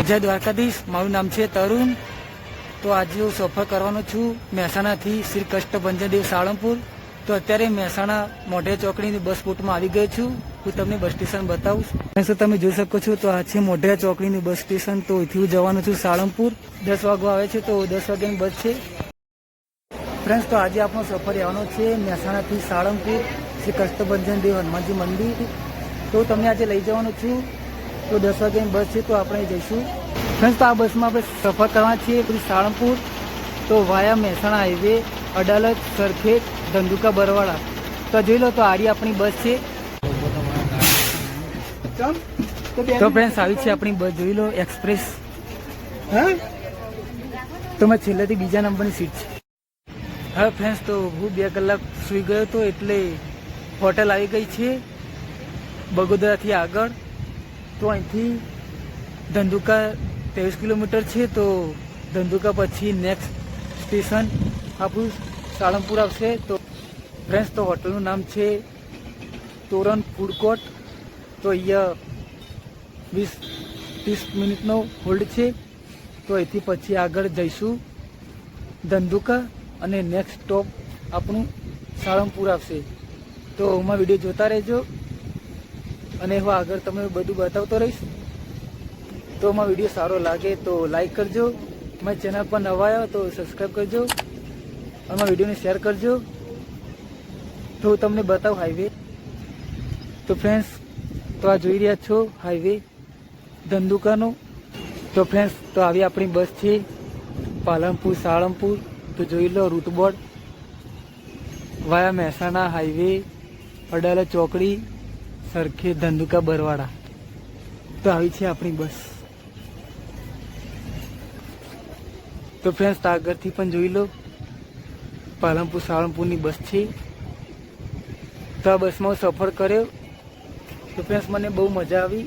જય દ્વારકાધીશ। મારું નામ છે તરુણ। તો આજે હું સફર કરવાનો છું મહેસાણાથી શ્રી કષ્ટભંજન દેવ સાળંગપુર। તો અત્યારે મહેસાણા મોઢે ચોકડીની બસ સ્પોટમાં આવી ગયો છું। હું તમને બસ સ્ટેશન બતાવું। તમે જોઈ શકો છો તો આ છે મોઢે ચોકડીની બસ સ્ટેશન। તો અહીંથી હું જવાનું છું સાળંગપુર। 10 વાગવા આવે છે, તો 10 વાગ્યાની બસ છે ફ્રેન્ડ્સ। તો આજે આપણો સફર રહેવાનો છે મહેસાણાથી સાળંગપુર શ્રી કષ્ટભંજન દેવ હનુમાનજી મંદિર। તો તમને આજે લઈ જવાનું છું। તો 10 વાગ્યાની બસ છે, તો આપણે જઈશું ફ્રેન્ડ્સ। તો આ બસમાં આપણે સફર કરવાના છીએ પછી સાળંગપુર, તો વાયા મહેસાણા હાઈવે, અડાલજ, સરખેજ, ધંધુકા, બરવાડા। તો જોઈ લો, તો આરી આપણી બસ છે। તો ફ્રેન્ડ્સ આવી છે આપણી બસ, જોઈ લો એક્સપ્રેસ। તો મેં છેલ્લેથી બીજા નંબરની સીટ છે। હા ફ્રેન્ડ્સ, તો હું 2 કલાક સૂઈ ગયો હતો, એટલે હોટલ આવી ગઈ છે બગોદરાથી આગળ। તો અહીંથી ધંધુકા 23 કિલોમીટર છે। તો ધંધુકા પછી નેક્સ્ટ સ્ટેશન આપણું સાળંગપુર આવશે। તો ફ્રેન્ડ્સ, તો હોટલનું નામ છે તોરણ ફૂડ કોર્ટ। તો અહીંયા 20-30 મિનિટનો હોલ્ડ છે। તો અહીંથી પછી આગળ જઈશું ધંધુકા, અને નેક્સ્ટ સ્ટોપ આપણું સાળંગપુર આવશે। તો એમાં વિડીયો જોતા રહેજો, અને હું આગળ તમને બધું બતાવતો રહીશ। તો એમાં વિડીયો સારો લાગે તો લાઈક કરજો, મારી ચેનલ પર નવા આવ્યો તો સબસ્ક્રાઈબ કરજો, અને વિડીયોને શેર કરજો। તો હું તમને બતાવું હાઈવે। તો ફ્રેન્ડ્સ, તો આ જોઈ રહ્યા છો હાઈવે ધંધુકાનો। તો ફ્રેન્ડ્સ, તો આવી આપણી બસ છે પાલનપુર સાળંગપુર। તો જોઈ લો રૂટ બોર્ડ, વાયા મહેસાણા હાઈવે, અડાલજ ચોકડી, સરખેજ, ધંધુકા, બરવાડા। તો આવી છે આપણી બસ। તો ફ્રેન્ડ્સ, આગળથી પણ જોઈ લો પાલનપુર સાળંગપુરની બસ છે। તો આ બસમાં સફર કર્યો, તો ફ્રેન્ડ્સ મને બહુ મજા આવી।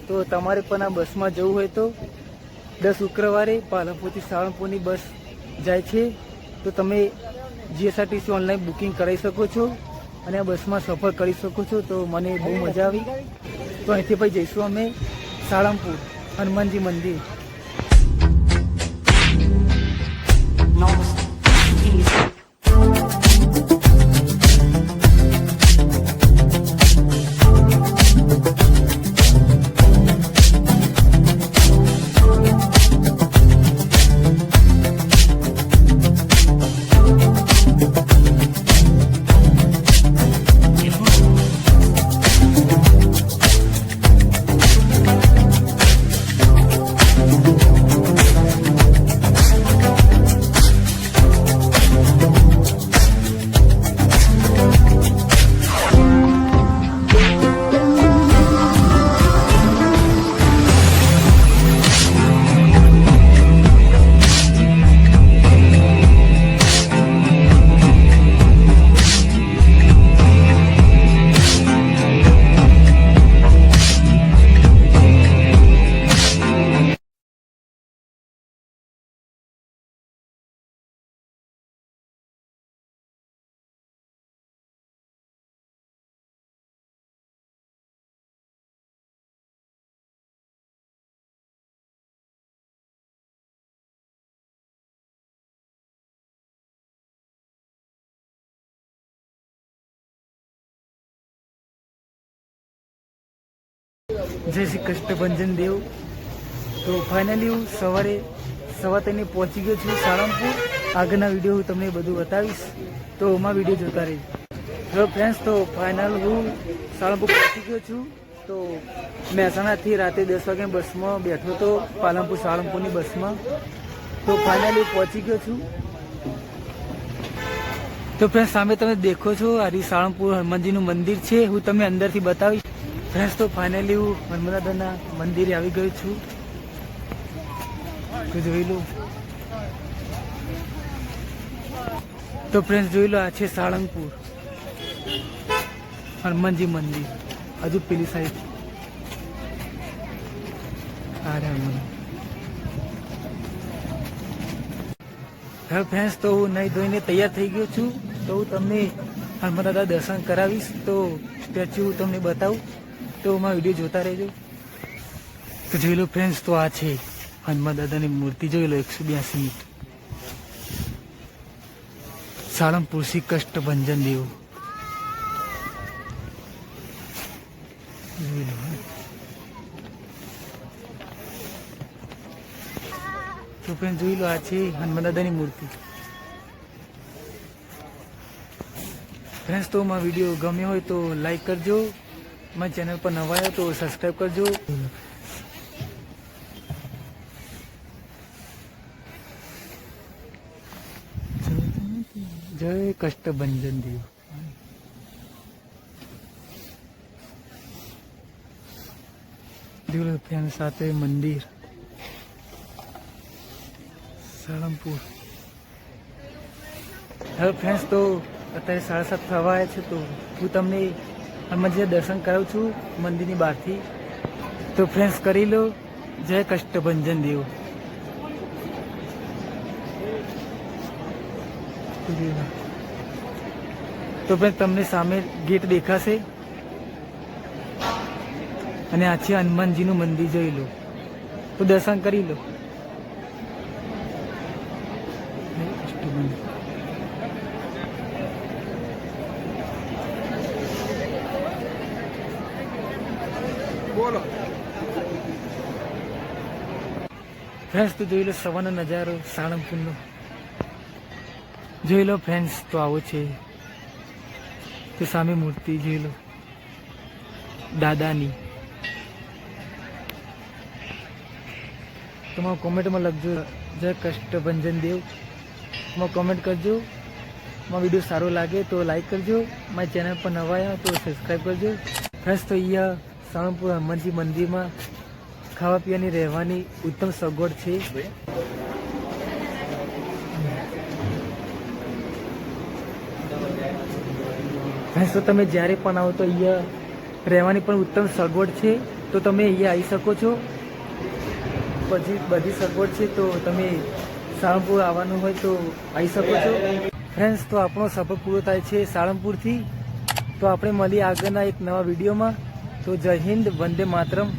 તો તમારે પણ આ બસમાં જવું હોય તો દર શુક્રવારે પાલનપુરથી સાળંગપુરની બસ જાય છે। તો તમે GSRTC ઓનલાઈન બુકિંગ કરાવી શકો છો, અને આ બસમાં સફર કરી શકો છો। તો મને બહુ મજા આવી। તો અહીંથી પછી જઈશું અમે સાળંગપુર હનુમાનજી મંદિર। જય શ્રી કષ્ટભંજન દેવ। તો ફાઇનલી હું સવારે 3:15 પહોંચી ગયો છું સાળંગપુર। આગળના વિડીયો હું તમને બધું બતાવીશ, તો એમાં વિડીયો જોતા રહેજો। હેલો ફ્રેન્ડ્સ, તો ફાઇનલ હું સાળંગપુર પહોંચી ગયો છું। તો મહેસાણાથી રાતે 10 વાગ્યાની બસમાં બેઠો હતો, પાલનપુર સાળંગપુરની બસમાં। તો ફાઇનલી પહોંચી ગયો છું। તો ફ્રેન્ડ્સ, સામે તમે દેખો છો આ સાળંગપુર હનુમાનજીનું મંદિર છે। હું તમને અંદરથી બતાવીશ ફ્રેન્ડ્સ। તો ફાઇનલી હું હનુમાનદાદાના મંદિરે આવી ગયો છું। તો જોઈ લો, તો ફ્રેન્ડ્સ જોઈ લો, આ છે સાળંગપુર હનુમાનજી મંદિર। હજુ પેલી સાઈડ હા ફ્રેન્ડ્સ, તો હું નહીં ધોઈને તૈયાર થઈ ગયો છું। તો હું તમને હનુમાનદાદા દર્શન કરાવીશ। તો સ્ટેચ્યુ તમને બતાવું, તો એમાં વિડીયો જોતા રહેજો। તો તો જોઈ લો ફ્રેન્ડ્સ, તો આ છે હનુમાન દાદાની મૂર્તિ. જોઈ લો 182 ઈંટ. સાળંગપુર શ્રી કષ્ટભંજન દેવ. જોઈ લો. તો ફ્રેન્ડ જોઈ લો, આ છે હનુમાન દાદાની મૂર્તિ. ફ્રેન્ડ્સ, તો મારો વિડીયો ગમ્યો હોય તો લાઈક કરજો. મારી ચેનલ પર નવા આવ્યો તો સબસ્ક્રાઈબ કરજો. જય કષ્ટભંજન દેવ. જોઈ લો ફ્રેન્ડ, સાથે મંદિર સાળંગપુર. હવે ફ્રેન્ડ્સ, તો અત્યારે 7:30 થવા આવ્યા છે, તો હું તમને હનુમાનજીના દર્શન કરાવું છું મંદિરની બહારથી. તો ફ્રેન્ડ્સ, કરી લો. જય કષ્ટભંજન દેવ. તો ફ્રેન્ડ, તમને સામે ગેટ દેખાશે અને આ છે હનુમાનજીનું મંદિર. જોઈ લો, તો દર્શન કરી લો. બોલો ફ્રેન્ડ્સ, તો જોઈ લો સવારનો નજારો સાળંગપુરનો. જોઈ લો ફ્રેન્ડ્સ, તો આવો છે. તો સામે મૂર્તિ જોઈ લો દાદાની. તમારા કોમેન્ટમાં લખજો જય કષ્ટભંજન દેવ. તમારે કોમેન્ટ કરજો. મારો વિડીયો સારો લાગે તો લાઈક કરજો. મારી ચેનલ પર નવા આવ્યા તો સબસ્ક્રાઈબ કરજો. ફ્રેન્ડ્સ, તો અહીંયા સાળંગપુર હનુમાનજી મંદિરમાં ખાવા પીવાની રહેવાની ઉત્તમ સગવડ છે. ફ્રેન્ડ્સ, તો તમે જ્યારે પણ આવો તો અહીંયા રહેવાની પણ ઉત્તમ સગવડ છે, તો તમે અહીંયા આવી શકો છો. પછી બધી સગવડ છે, તો તમે સાળંગપુર આવવાનું હોય તો આવી શકો છો. ફ્રેન્ડ્સ, તો આપણો સફર પૂરો થાય છે સાળંગપુરથી. તો આપણે મળીએ આગળના એક નવા વિડીયોમાં. તો જય હિન્દ, વંદે માતરમ.